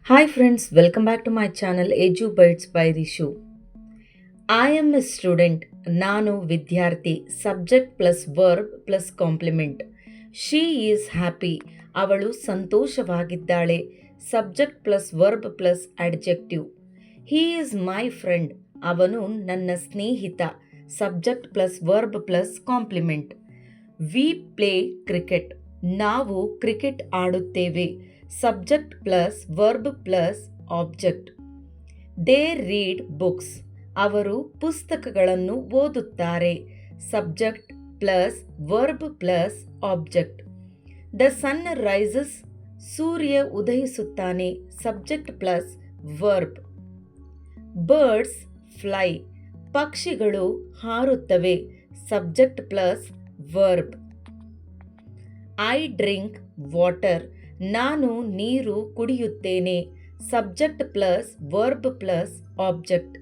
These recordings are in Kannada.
Hi friends, welcome back to my channel Edu Bites by Rishu. I am a student. ನಾನು ವಿದ್ಯಾರ್ಥಿ. Subject plus verb plus complement. She is happy. ಅವಳು ಸಂತೋಷವಾಗಿದ್ದಾಳೆ. Subject plus verb plus adjective. He is my friend. ಅವನು ನನ್ನ ಸ್ನೇಹಿತ. Subject plus verb plus complement. We play cricket. ನಾವು ಕ್ರಿಕೆಟ್ ಆಡುತ್ತೇವೆ. Subject plus verb plus object. They read books. ಅವರು ಪುಸ್ತಕಗಳನ್ನು ಓದುತ್ತಾರೆ. Subject plus verb plus object. The sun rises. ಸೂರ್ಯ ಉದಯಿಸುತ್ತಾನೆ. Subject plus verb. Birds fly. ಪಕ್ಷಿಗಳು ಹಾರುತ್ತವೆ. Subject plus verb. I drink water. ನಾನು ನೀರು ಕುಡಿಯುತ್ತೇನೆ. Subject plus verb plus object.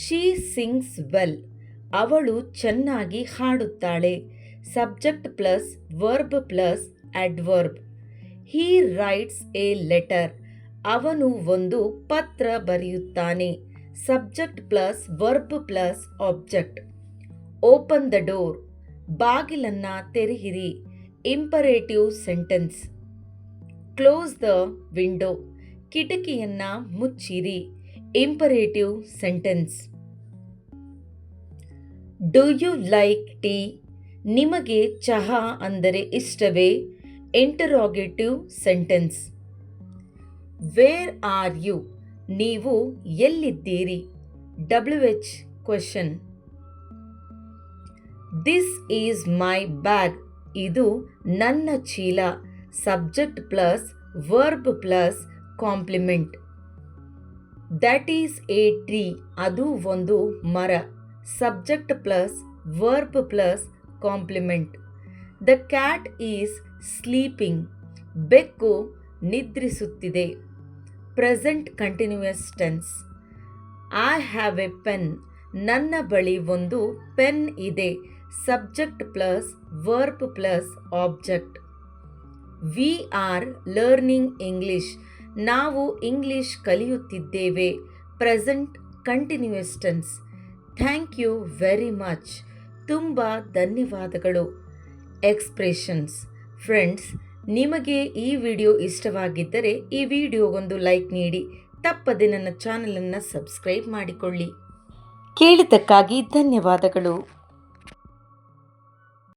She sings well. ಅವಳು ಚೆನ್ನಾಗಿ ಹಾಡುತ್ತಾಳೆ. Subject plus verb plus adverb. He writes a letter. ಅವನು ಒಂದು ಪತ್ರ ಬರೆಯುತ್ತಾನೆ. Subject plus verb plus object. Open the door. ಬಾಗಿಲನ್ನ ತೆರೆಯಿರಿ. Imperative sentence. Close the window. ಕಿಟಕಿಯನ್ನ ಮುಚ್ಚಿರಿ. Imperative sentence. Do you like tea. ನಿಮಗೆ ಚಹಾ ಅಂದರೆ ಇಷ್ಟವೇ. Interrogative sentence. Where are you. ನೀವು ಎಲ್ಲಿದ್ದೀರಿ. WH question. This is my bag. ಇದು ನನ್ನ ಚೀಲ. Subject plus verb plus complement. That is a tree. ಅದು ಒಂದು ಮರ. Subject plus verb plus complement. The cat is sleeping. ಬೆಕ್ಕು ನಿದ್ರಿಸುತ್ತಿದೆ. Present continuous tense. I have a pen. ನನ್ನ ಬಳಿ ಒಂದು ಪೆನ್ ಇದೆ. Subject plus verb plus object. We are learning English. ನಾವು ಇಂಗ್ಲಿಷ್ ಕಲಿಯುತ್ತಿದ್ದೇವೆ. Present continuous tense. Thank you very much. ತುಂಬ ಧನ್ಯವಾದಗಳು. ಎಕ್ಸ್ಪ್ರೆಷನ್ಸ್. ಫ್ರೆಂಡ್ಸ್, ನಿಮಗೆ ಈ ವಿಡಿಯೋ ಇಷ್ಟವಾಗಿದ್ದರೆ ಈ ವಿಡಿಯೋಗೊಂದು ಲೈಕ್ ನೀಡಿ. ತಪ್ಪದೆ ನನ್ನ ಚಾನಲನ್ನು ಸಬ್ಸ್ಕ್ರೈಬ್ ಮಾಡಿಕೊಳ್ಳಿ. ಕೇಳಿದ್ದಕ್ಕಾಗಿ ಧನ್ಯವಾದಗಳು.